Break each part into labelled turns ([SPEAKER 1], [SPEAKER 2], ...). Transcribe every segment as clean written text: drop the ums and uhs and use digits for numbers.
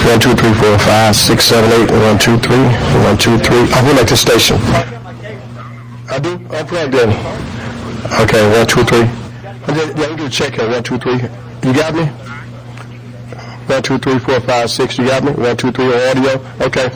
[SPEAKER 1] 1, 2, 3, 4, 5, 6, 7, 8. 1, 2, 3. 1, 2, 3. I went at the station. I do? I'm plugged in. Okay, 1, 2, 3. Yeah, you can check here. 1, 2, 3. You got me? 1, 2, 3, 4, 5, 6. You got me? 1, 2, 3 on audio. Okay.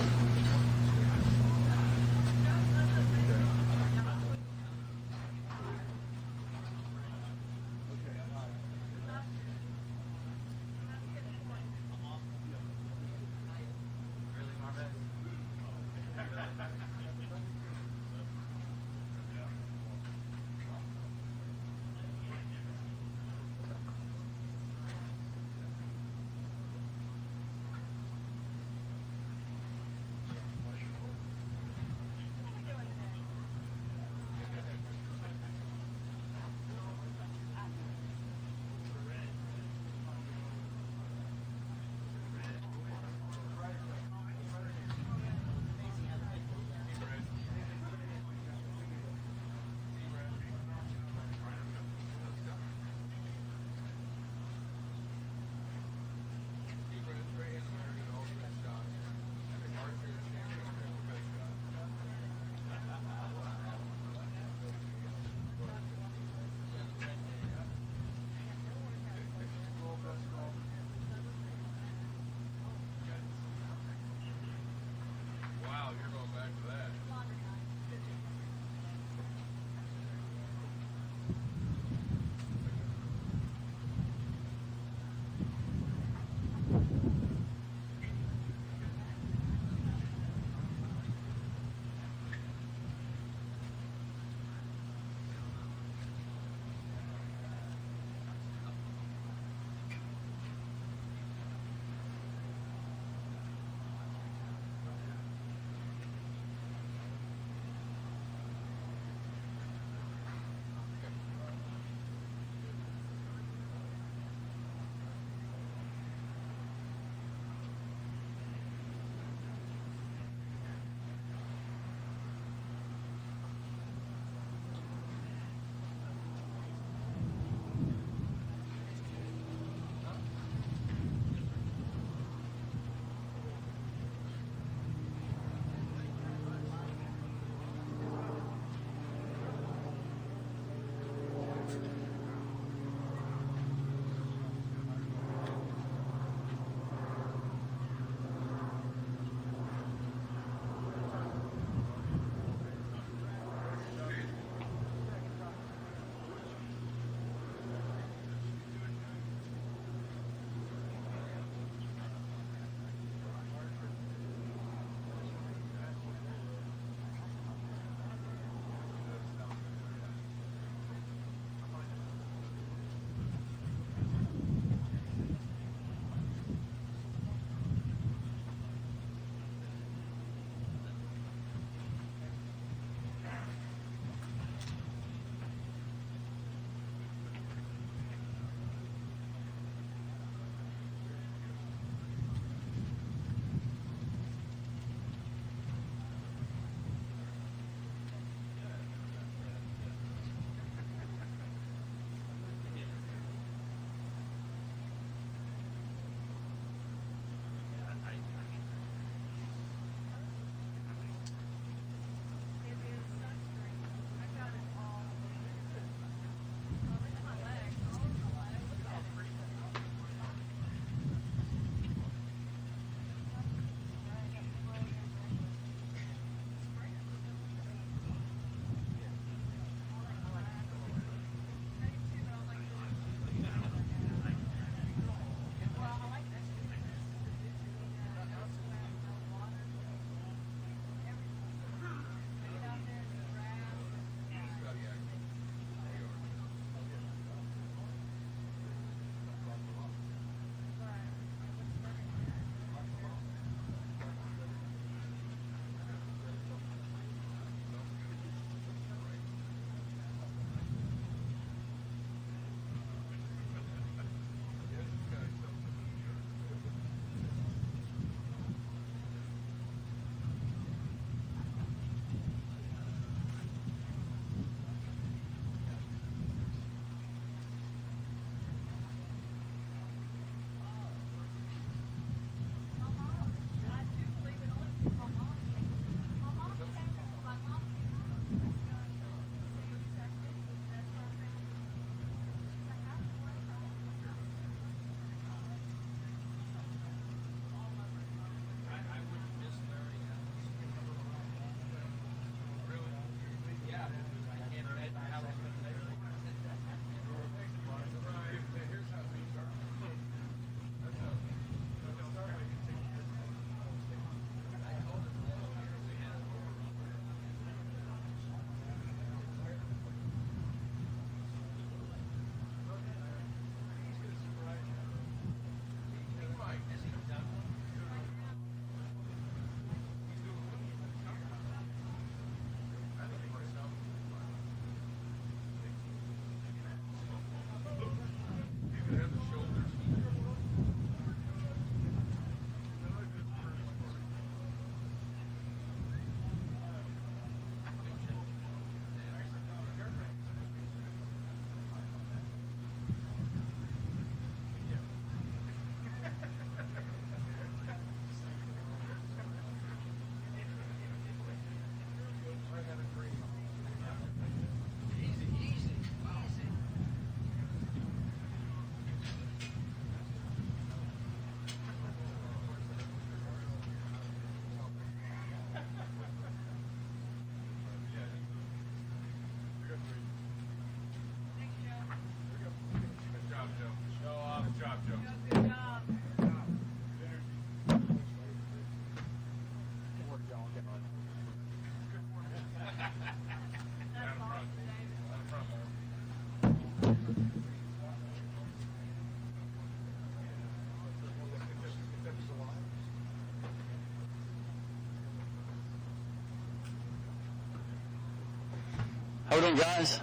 [SPEAKER 2] we doing, guys?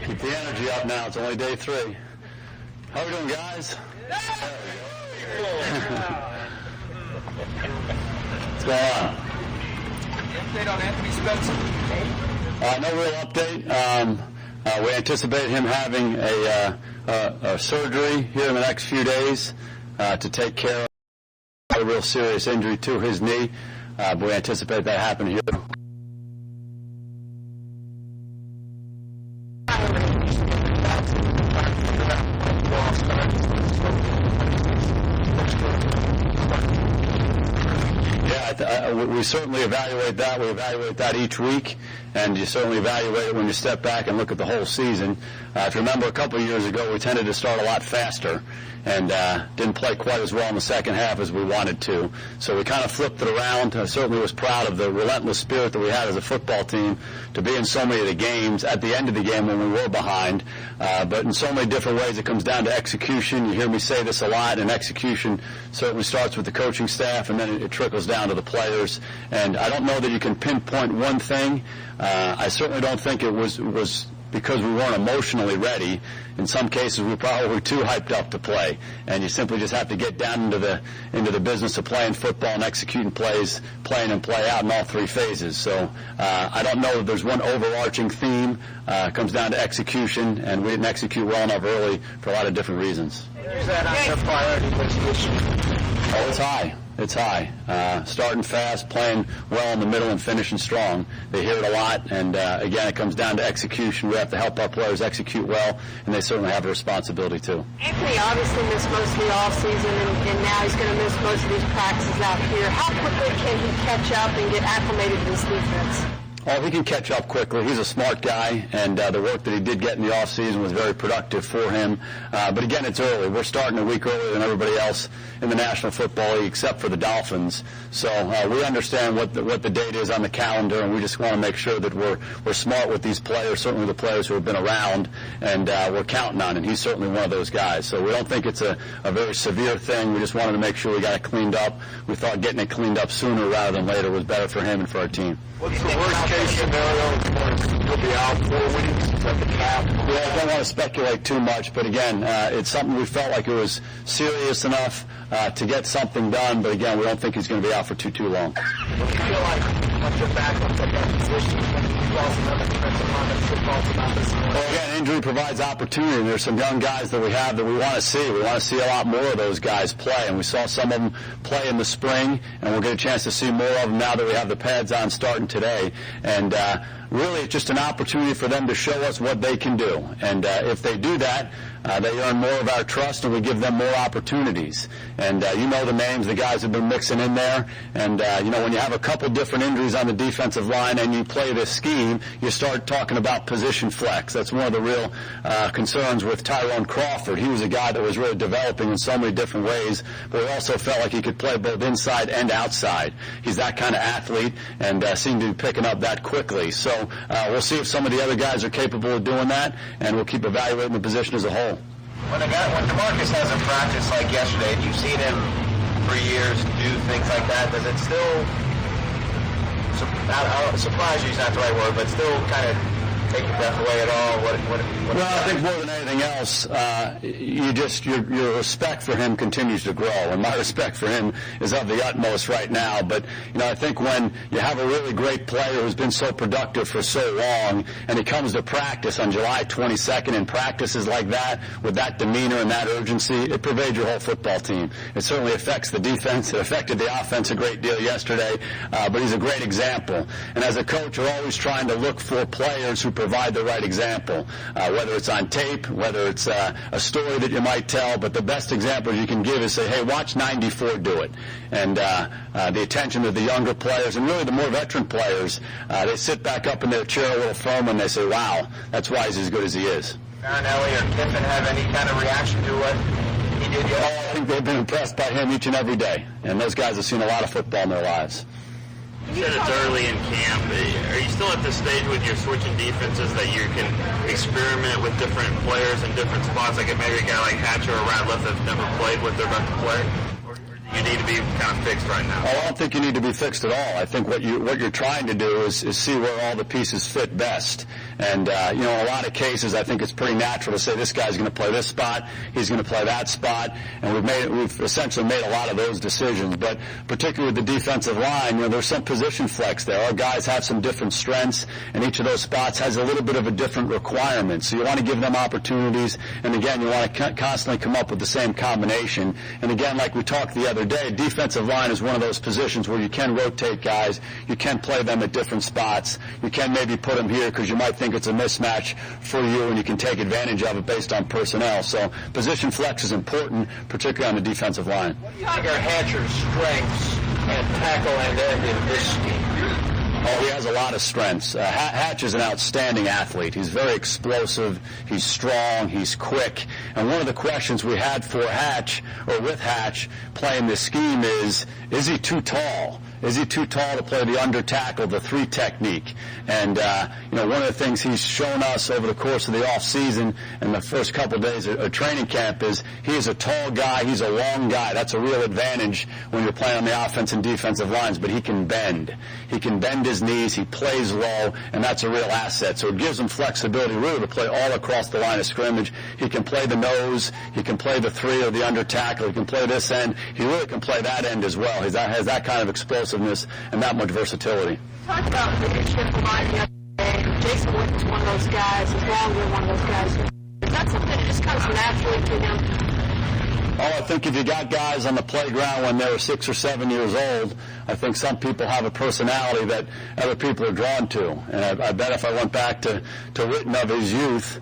[SPEAKER 2] Keep the energy up now. It's only day 3. How we doing, guys? What's going on?
[SPEAKER 3] Update on Anthony Spencer?
[SPEAKER 2] No real update. We anticipate him having a surgery here in the next few days to take care of a real serious injury to his knee. But we anticipate that happening here. We certainly evaluate that. We evaluate that each week, and you certainly evaluate it when you step back and look at the whole season. If you remember, a couple of years ago, we tended to start a lot faster and didn't play quite as well in the second half as we wanted to. So we kind of flipped it around. I certainly was proud of the relentless spirit that we had as a football team to be in so many of the games at the end of the game when we were behind. But in so many different ways, it comes down to execution. You hear me say this a lot, and execution certainly starts with the coaching staff, and then it trickles down to the players. And I don't know that you can pinpoint one thing. I certainly don't think it was because we weren't emotionally ready. In some cases, we probably were too hyped up to play, and you simply just have to get down into the business of playing football and executing plays, playing and play out in all 3 phases. So I don't know that there's one overarching theme. It comes down to execution, and we didn't execute well enough early for a lot of different reasons.
[SPEAKER 3] Is that on their priority list this year?
[SPEAKER 2] Oh, it's high. It's high. Starting fast, playing well in the middle, and finishing strong. They hear it a lot, and again, it comes down to execution. We have to help our players execute well, and they certainly have a responsibility too.
[SPEAKER 4] Anthony obviously missed most of the offseason, and now he's going to miss most of these practices out here. How quickly can he catch up and get acclimated to this defense?
[SPEAKER 2] Oh, he can catch up quickly. He's a smart guy, and the work that he did get in the offseason was very productive for him. But again, it's early. We're starting a week earlier than everybody else in the National Football League, except for the Dolphins. So we understand what the date is on the calendar, and we just want to make sure that we're smart with these players, certainly the players who have been around, and we're counting on, and he's certainly one of those guys. So we don't think it's a very severe thing. We just wanted to make sure we got it cleaned up. We thought getting it cleaned up sooner rather than later was better for him and for our team.
[SPEAKER 3] What's the worst case scenario? He'll be out 4 weeks at the cap.
[SPEAKER 2] Yeah, I don't want to speculate too much, but again, it's something we felt like it was serious enough to get something done. But again, we don't think he's going to be out for too long.
[SPEAKER 3] What do you feel like once you're back at that position, when you lost another defensive line, that's football's about this?
[SPEAKER 2] Well, again, injury provides opportunity. And there's some young guys that we have that we want to see. We want to see a lot more of those guys play, and we saw some of them play in the spring, and we'll get a chance to see more of them now that we have the pads on starting today. And really, it's just an opportunity for them to show us what they can do. And if they do that, they earn more of our trust, and we give them more opportunities. And you know the names, the guys have been mixing in there. And when you have a couple different injuries on the defensive line and you play this scheme, you start talking about position flex. That's one of the real concerns with Tyrone Crawford. He was a guy that was really developing in so many different ways, but we also felt like he could play both inside and outside. He's that kind of athlete, and seemed to be picking up that quickly. So we'll see if some of the other guys are capable of doing that, and we'll keep evaluating the position as a whole.
[SPEAKER 5] When DeMarcus hasn't practiced like yesterday, and you've seen him for years do things like that, does it still, surprise you is not the right word, but still kind of take your breath away at all?
[SPEAKER 2] Well, I think more than anything else, your respect for him continues to grow, and my respect for him is of the utmost right now. But I think when you have a really great player who's been so productive for so long, and he comes to practice on July 22nd and practices like that with that demeanor and that urgency, it pervades your whole football team. It certainly affects the defense. It affected the offense a great deal yesterday, but he's a great example. And as a coach, you're always trying to look for players who provide the right example, whether it's on tape, whether it's a story that you might tell, but the best example you can give is say, hey, watch 94 do it. And the attention of the younger players, and really the more veteran players, they sit back up in their chair a little firm and they say, wow, that's why he's as good as he is.
[SPEAKER 5] Marinelli or Kiffin have any kind of reaction to what he did yesterday?
[SPEAKER 2] Oh, I think they've been impressed by him each and every day, and those guys have seen a lot of football in their lives.
[SPEAKER 6] You said it's early in camp. Are you still at the stage when you're switching defenses that you can experiment with different players in different spots, like maybe a guy like Hatcher or Ratliff that's never played what they're about to play? you need to be kind of fixed right now?
[SPEAKER 2] Oh, I don't think you need to be fixed at all. I think what you're trying to do is see where all the pieces fit best. And, in a lot of cases, I think it's pretty natural to say this guy's going to play this spot, he's going to play that spot, and we've essentially made a lot of those decisions. But particularly with the defensive line, there's some position flex there. Our guys have some different strengths, and each of those spots has a little bit of a different requirement. So you want to give them opportunities, and again, you want to constantly come up with the same combination. And again, like we talked the other day, defensive line is one of those positions where you can rotate guys, you can play them at different spots, you can maybe put them here because you might think it's a mismatch for you, and you can take advantage of it based on personnel. So position flex is important, particularly on the defensive line.
[SPEAKER 5] What do you think are Hatcher's strengths at tackle and end in this scheme?
[SPEAKER 2] Oh, he has a lot of strengths. Hatch is an outstanding athlete. He's very explosive. He's strong. He's quick. And one of the questions we had for Hatch, or with Hatch, playing this scheme is he too tall? Is he too tall to play the under tackle, the 3 technique? And, one of the things he's shown us over the course of the off season and the first couple of days of training camp is he is a tall guy. He's a long guy. That's a real advantage when you're playing on the offense and defensive lines, but he can bend. He can bend his knees. He plays low, and that's a real asset. So it gives him flexibility really to play all across the line of scrimmage. He can play the nose. He can play the 3 or the under tackle. He can play this end. He really can play that end as well. He has that kind of explosiveness and that much versatility.
[SPEAKER 4] Talk about the leadership line the other day. Jason Witt is one of those guys. He's longer than one of those guys. Is that something that just comes naturally to him?
[SPEAKER 2] Oh, I think if you got guys on the playground when they were 6 or 7 years old, I think some people have a personality that other people are drawn to. And I bet if I went back to Witten of his youth,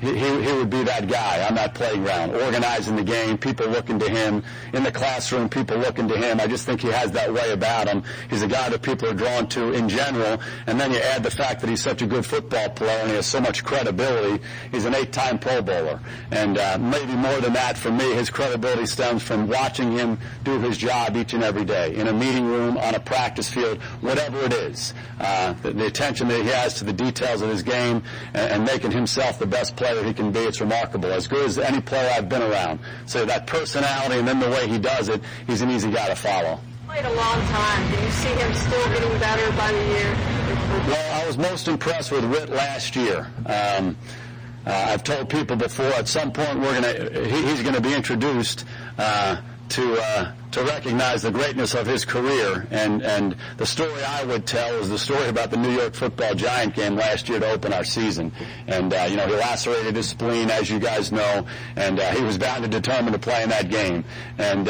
[SPEAKER 2] he would be that guy on that playground, organizing the game, people looking to him, in the classroom, people looking to him. I just think he has that way about him. He's a guy that people are drawn to in general, and then you add the fact that he's such a good football player and he has so much credibility. He's an 8-time Pro Bowler, and maybe more than that for me, his credibility stems from watching him do his job each and every day, in a meeting room, on a practice field, whatever it is. The attention that he has to the details of his game and making himself the best player he can be, it's remarkable. As good as any player I've been around. So that personality and then the way he does it, he's an easy guy to follow.
[SPEAKER 4] Played a long time. Do you see him still getting better by the year?
[SPEAKER 2] Well, I was most impressed with Witt last year. I've told people before, at some point he's going to be introduced to recognize the greatness of his career, and the story I would tell is the story about the New York Football Giant game last year to open our season. And he lacerated his spleen, as you guys know, and he was bound and determined to play in that game. And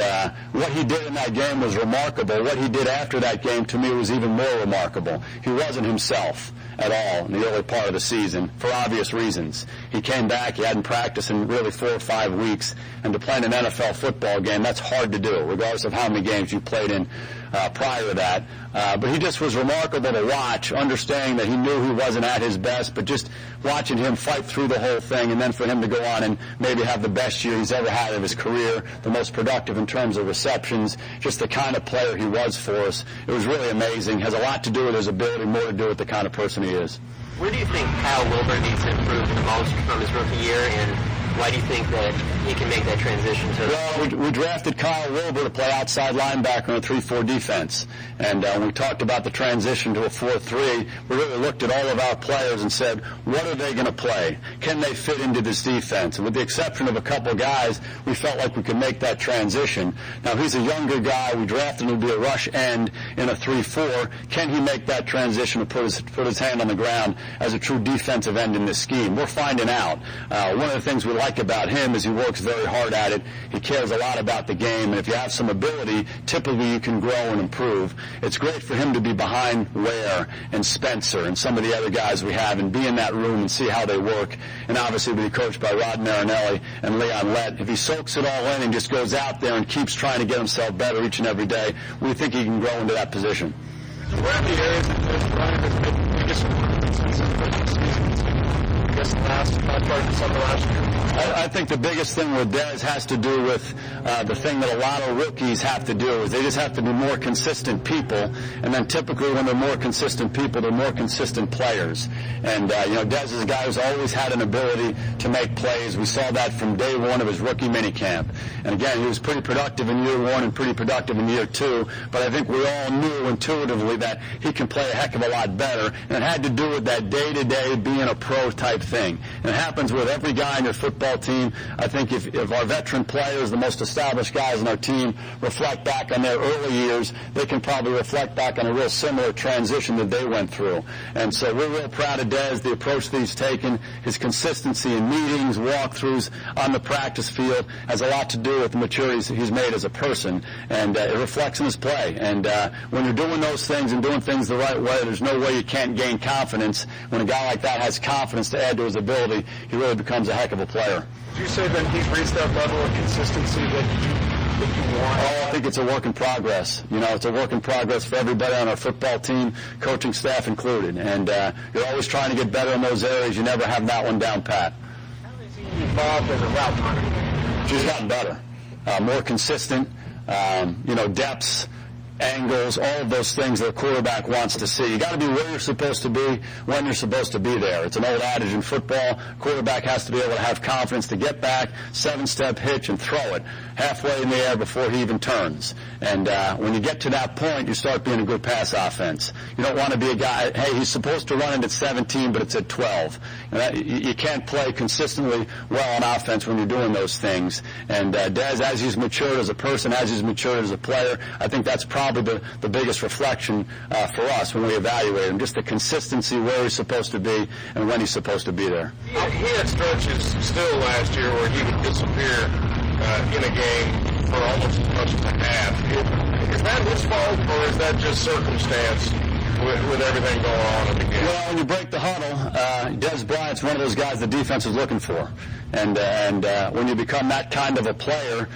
[SPEAKER 2] what he did in that game was remarkable. What he did after that game, to me, was even more remarkable. He wasn't himself at all in the early part of the season, for obvious reasons. He came back, he hadn't practiced in really 4 or 5 weeks, and to play in an NFL football game, that's hard to do, regardless of how many games you played in prior to that. But he just was remarkable to watch, understanding that he knew he wasn't at his best, but just watching him fight through the whole thing, and then for him to go on and maybe have the best year he's ever had of his career, the most productive in terms of receptions, just the kind of player he was for us. It was really amazing. Has a lot to do with his ability, more to do with the kind of person he is.
[SPEAKER 7] Where do you think Kyle Wilbur needs to improve the most from his rookie year, and why do you think that he can make that transition to...
[SPEAKER 2] Well, we drafted Kyle Wilbur to play outside linebacker in a 3-4 defense. And when we talked about the transition to a 4-3, we really looked at all of our players and said, what are they going to play? Can they fit into this defense? And with the exception of a couple guys, we felt like we could make that transition. Now, he's a younger guy. We drafted him to be a rush end in a 3-4. Can he make that transition to put his hand on the ground as a true defensive end in this scheme? We're finding out. One of the things we like about him is he works very hard at it. He cares a lot about the game, and if you have some ability, typically you can grow and improve. It's great for him to be behind Ware and Spencer and some of the other guys we have and be in that room and see how they work, and obviously be coached by Rod Marinelli and Leon Lett. If he soaks it all in and just goes out there and keeps trying to get himself better each and every day, we think he can grow into that position.
[SPEAKER 3] Where are the areas that Brian has made the biggest improvements since the season? missed the last part of December last year?
[SPEAKER 2] I think the biggest thing with Dez has to do with the thing that a lot of rookies have to do is they just have to be more consistent people, and then typically when they're more consistent people, they're more consistent players. And Dez is a guy who's always had an ability to make plays. We saw that from day one of his rookie minicamp. And again, he was pretty productive in year one and pretty productive in year two, but I think we all knew intuitively that he can play a heck of a lot better, and it had to do with that day-to-day being a pro type thing. And it happens with every guy in your football team. I think if our veteran players, the most established guys in our team, reflect back on their early years, they can probably reflect back on a real similar transition that they went through. And so we're real proud of Dez, the approach that he's taken, his consistency in meetings, walkthroughs on the practice field has a lot to do with the maturity he's made as a person, and it reflects in his play. And when you're doing those things and doing things the right way, there's no way you can't gain confidence. When a guy like that has confidence to add to his ability, he really becomes a heck of a player.
[SPEAKER 3] Would you say that he's reached that level of consistency that you want?
[SPEAKER 2] Oh, I think it's a work in progress. It's a work in progress for everybody on our football team, coaching staff included. And you're always trying to get better in those areas. You never have that one down pat.
[SPEAKER 3] How is he evolved as a route runner?
[SPEAKER 2] She's gotten better, more consistent, depths, angles, all of those things that a quarterback wants to see. You got to be where you're supposed to be when you're supposed to be there. It's an old adage in football. Quarterback has to be able to have confidence to get back, 7-step hitch, and throw it halfway in the air before he even turns. And when you get to that point, you start being a good pass offense. You don't want to be a guy, hey, he's supposed to run it at 17, but it's at 12. You can't play consistently well on offense when you're doing those things. And Dez, as he's matured as a person, as he's matured as a player, I think that's probably the biggest reflection for us when we evaluate him, just the consistency where he's supposed to be and when he's supposed to be there.
[SPEAKER 8] He had stretches still last year where he would disappear in a game for almost as much as a half. Is that his fault, or is that just circumstance with everything going on in the game?
[SPEAKER 2] Well, when you break the huddle, Dez Bryant's one of those guys the defense is looking for. And when you become that kind of a player,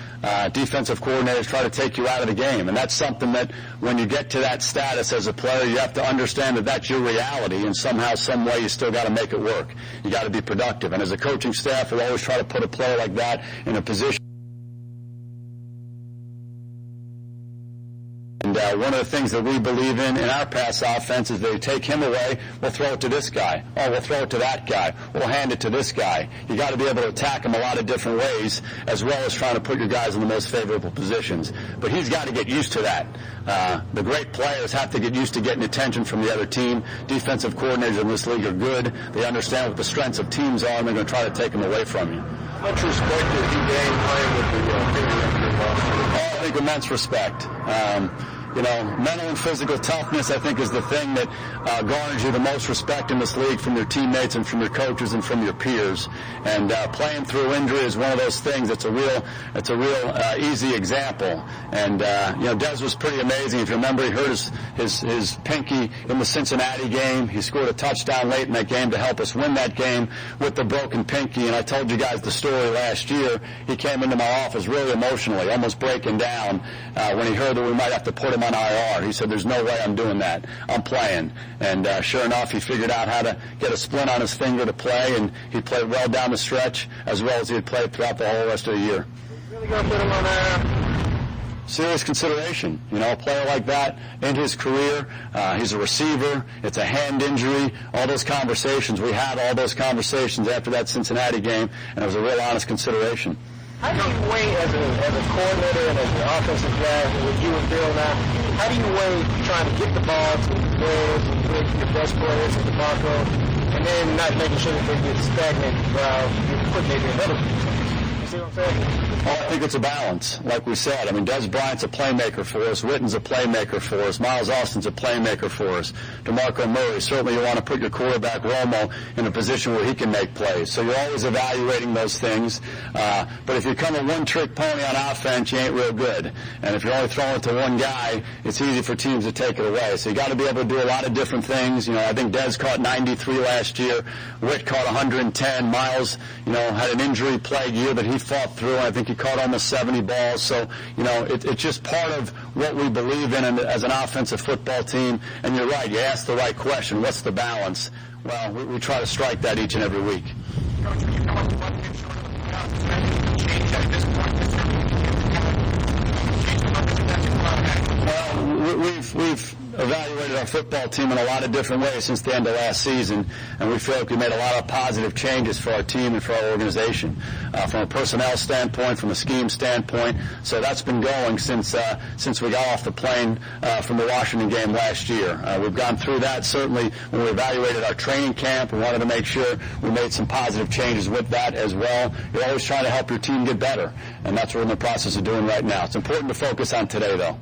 [SPEAKER 2] defensive coordinators try to take you out of the game. And that's something that when you get to that status as a player, you have to understand that that's your reality, and somehow, some way, you still got to make it work. You got to be productive. And as a coaching staff, we always try to put a player like that in a position. And one of the things that we believe in our pass offense is they take him away, we'll throw it to this guy. Oh, we'll throw it to that guy. We'll hand it to this guy. You got to be able to attack him a lot of different ways, as well as trying to put your guys in the most favorable positions. But he's got to get used to that. The great players have to get used to getting attention from the other team. Defensive coordinators in this league are good. They understand what the strengths of teams are, and they're going to try to take them away from you.
[SPEAKER 8] How much respect did he gain playing with the Patriots last year?
[SPEAKER 2] Oh, I think immense respect. Mental and physical toughness, I think, is the thing that garners you the most respect in this league from your teammates and from your coaches and from your peers. And playing through injury is one of those things. It's a real easy example. And Dez was pretty amazing. If you remember, he hurt his pinky in the Cincinnati game. He scored a touchdown late in that game to help us win that game with the broken pinky. And I told you guys the story last year. He came into my office really emotionally, almost breaking down when he heard that we might have to put him on IR. He said, there's no way I'm doing that. I'm playing. And sure enough, he figured out how to get a splint on his finger to play, and he played well down the stretch, as well as he had played throughout the whole rest of the year.
[SPEAKER 3] Really going to put him on IR?
[SPEAKER 2] Serious consideration. A player like that in his career, he's a receiver, it's a hand injury, all those conversations. We had all those conversations after that Cincinnati game, and it was a real honest consideration.
[SPEAKER 3] How do you weigh, as a coordinator and as an offensive guy with you and Bill now, how do you weigh trying to get the ball to the players and get your best players to Marco, and then not making sure that they get stagnant while you're putting it in other people? You see what I'm saying?
[SPEAKER 2] Oh, I think it's a balance, like we said. Dez Bryant's a playmaker for us. Witten's a playmaker for us. Miles Austin's a playmaker for us. DeMarco Murray, certainly you want to put your quarterback, Romo, in a position where he can make plays. So you're always evaluating those things. But if you become a one-trick pony on offense, you ain't real good. And if you're only throwing it to one guy, it's easy for teams to take it away. So you got to be able to do a lot of different things. I think Dez caught 93 last year. Witt caught 110. Miles, had an injury-plagued year that he fought through. I think he caught almost 70 balls. So, it's just part of what we believe in as an offensive football team. And you're right. You asked the right question. What's the balance? Well, we try to strike that each and every week. Well, we've evaluated our football team in a lot of different ways since the end of last season, and we feel like we made a lot of positive changes for our team and for our organization, from a personnel standpoint, from a scheme standpoint. So that's been going since we got off the plane from the Washington game last year. We've gone through that. Certainly, when we evaluated our training camp, we wanted to make sure we made some positive changes with that as well. You're always trying to help your team get better, and that's what we're in the process of doing right now. It's important to focus on today, though.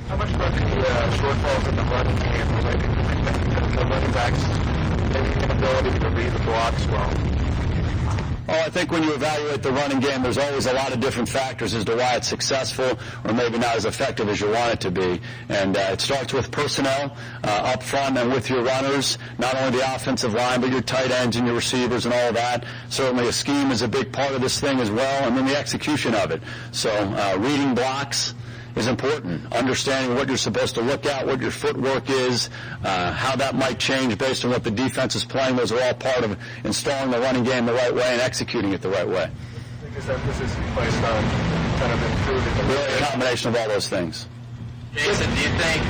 [SPEAKER 3] How much about the shortfalls in the running game related to the running backs' inability to read the blocks well?
[SPEAKER 2] Oh, I think when you evaluate the running game, there's always a lot of different factors as to why it's successful or maybe not as effective as you want it to be. And it starts with personnel up front and with your runners, not only the offensive line, but your tight ends and your receivers and all of that. Certainly a scheme is a big part of this thing as well, and then the execution of it. So reading blocks is important. Understanding what you're supposed to look at, what your footwork is, how that might change based on what the defense is playing. Those are all part of installing the running game the right way and executing it the right way.
[SPEAKER 3] I think this emphasis is placed on kind of improving.
[SPEAKER 2] Really a combination of all those things.
[SPEAKER 5] Jason, do you think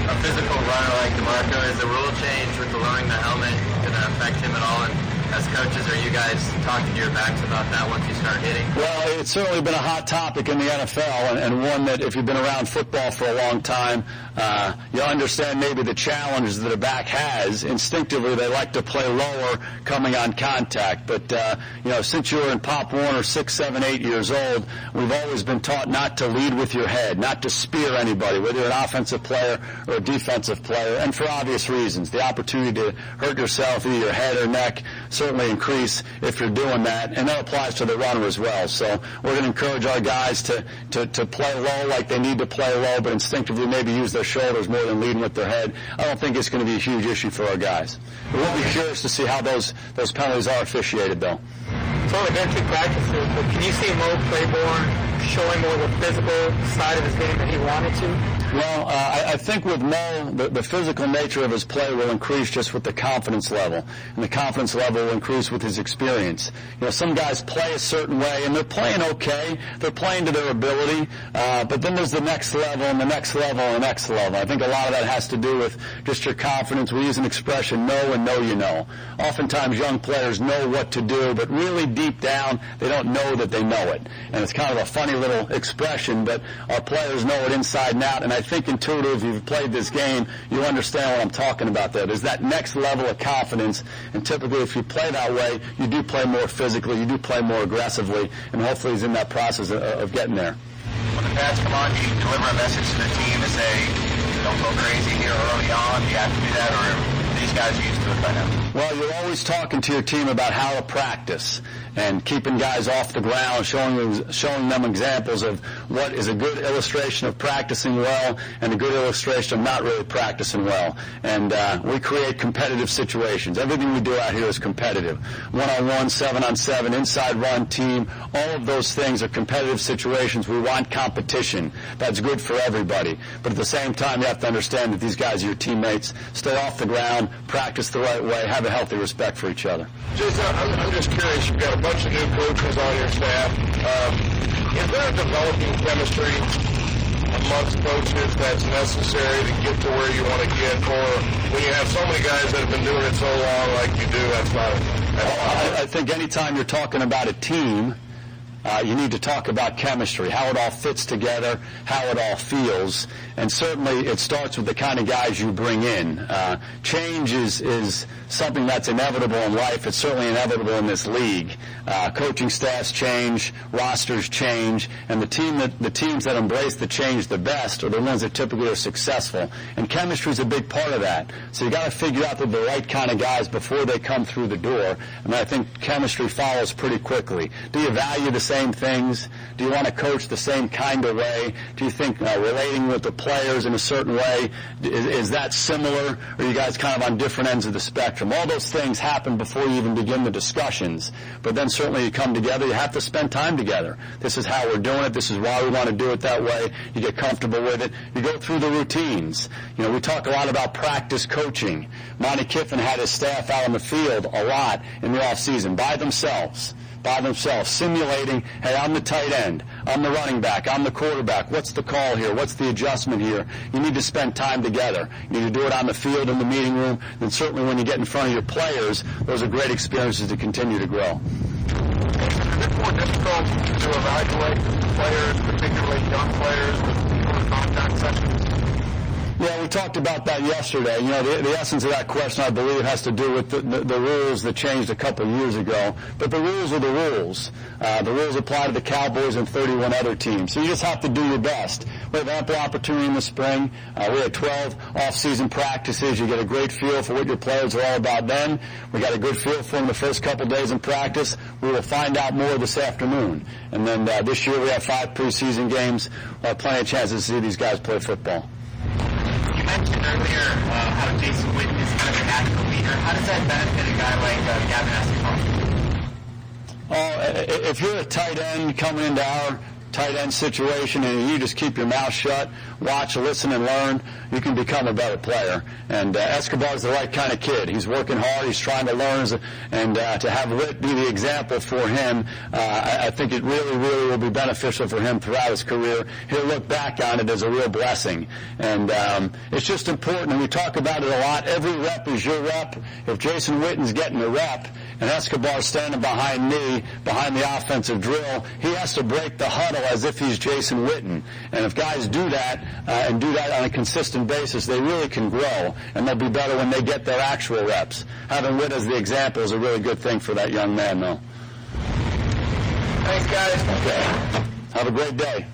[SPEAKER 5] a physical runner like DeMarco, is the rule change with the lowering the helmet going to affect him at all? And as coaches, are you guys talking to your backs about that once you start hitting?
[SPEAKER 2] Well, it's certainly been a hot topic in the NFL, and one that if you've been around football for a long time, you'll understand maybe the challenges that a back has. Instinctively, they like to play lower coming on contact. But, since you were in Pop Warner 6, 7, 8 years old, we've always been taught not to lead with your head, not to spear anybody, whether you're an offensive player or a defensive player, and for obvious reasons. The opportunity to hurt yourself, either your head or neck, certainly increase if you're doing that, and that applies to the runner as well. So we're going to encourage our guys to play low like they need to play low, but instinctively maybe use their shoulders more than leading with their head. I don't think it's going to be a huge issue for our guys. We'll be curious to see how those penalties are officiated, though.
[SPEAKER 3] It's only been 2 practices, but can you see Mo Claiborne showing more of the physical side of his game than he wanted to?
[SPEAKER 2] Well, I think with Mo, the physical nature of his play will increase just with the confidence level, and the confidence level will increase with his experience. Some guys play a certain way, and they're playing okay. They're playing to their ability, but then there's the next level and the next level and the next level. I think a lot of that has to do with just your confidence. We use an expression, know and know you know. Oftentimes young players know what to do, but really deep down, they don't know that they know it. And it's kind of a funny little expression, but our players know it inside and out, and I think intuitively, if you've played this game, you understand what I'm talking about there. There's that next level of confidence, and typically if you play that way, you do play more physically, you do play more aggressively, and hopefully he's in that process of getting there.
[SPEAKER 5] When the pads come on, do you deliver a message to the team to say, don't go crazy here early on? Do you have to do that, or are these guys used to it by now?
[SPEAKER 2] Well, you're always talking to your team about how to practice and keeping guys off the ground, showing them examples of what is a good illustration of practicing well and a good illustration of not really practicing well. And we create competitive situations. Everything we do out here is competitive. 1-on-1, 7-on-7, inside run, team, all of those things are competitive situations. We want competition. That's good for everybody. But at the same time, you have to understand that these guys are your teammates. Stay off the ground, practice the right way, have a healthy respect for each other.
[SPEAKER 8] Jason, I'm just curious, you've got a bunch of new coaches on your staff. Is there a developing chemistry amongst coaches that's necessary to get to where you want to get? Or when you have so many guys that have been doing it so long like you do, that's not
[SPEAKER 2] I think anytime you're talking about a team, you need to talk about chemistry, how it all fits together, how it all feels, and certainly it starts with the kind of guys you bring in. Change is something that's inevitable in life. It's certainly inevitable in this league. Coaching staffs change, rosters change, and the teams that embrace the change the best are the ones that typically are successful. And chemistry is a big part of that. So you got to figure out the right kind of guys before they come through the door. And I think chemistry follows pretty quickly. Do you value the same things? Do you want to coach the same kind of way? Do you think relating with the players in a certain way, is that similar? Or are you guys kind of on different ends of the spectrum? All those things happen before you even begin the discussions. But then certainly you come together, you have to spend time together. This is how we're doing it. This is why we want to do it that way. You get comfortable with it. You go through the routines. You know, we talk a lot about practice coaching. Monty Kiffin had his staff out on the field a lot in the off season by themselves, simulating, hey, I'm the tight end, I'm the running back, I'm the quarterback, what's the call here, what's the adjustment here? You need to spend time together. You need to do it on the field, in the meeting room, and certainly when you get in front of your players, those are great experiences to continue to grow.
[SPEAKER 3] It's a bit more difficult to evaluate players, particularly young players, with contact sessions.
[SPEAKER 2] Yeah, we talked about that yesterday. You know, the essence of that question, I believe, has to do with the rules that changed a couple of years ago. But the rules are the rules. The rules apply to the Cowboys and 31 other teams. So you just have to do your best. We have ample opportunity in the spring. We had 12 off-season practices. You get a great feel for what your players are all about then. We got a good feel for them the first couple days in practice. We will find out more this afternoon. And then this year we have 5 preseason games. We'll have plenty of chances to see these guys play football.
[SPEAKER 5] You mentioned earlier how Jason Witten is kind of a natural leader. How does that benefit a guy like Gavin Escobar?
[SPEAKER 2] If you're a tight end coming into our tight end situation and you just keep your mouth shut, watch, listen, and learn, you can become a better player. And Escobar's the right kind of kid. He's working hard. He's trying to learn. And to have Witt be the example for him, I think it really, really will be beneficial for him throughout his career. He'll look back on it as a real blessing. And it's just important, and we talk about it a lot. Every rep is your rep. If Jason Witten's getting a rep and Escobar's standing behind me, behind the offensive drill, he has to break the huddle as if he's Jason Witten. And if guys do that and do that on a consistent basis, they really can grow, and they'll be better when they get their actual reps. Having Witt as the example is a really good thing for that young man, though.
[SPEAKER 3] Thanks, guys.
[SPEAKER 2] Okay. Have a great day.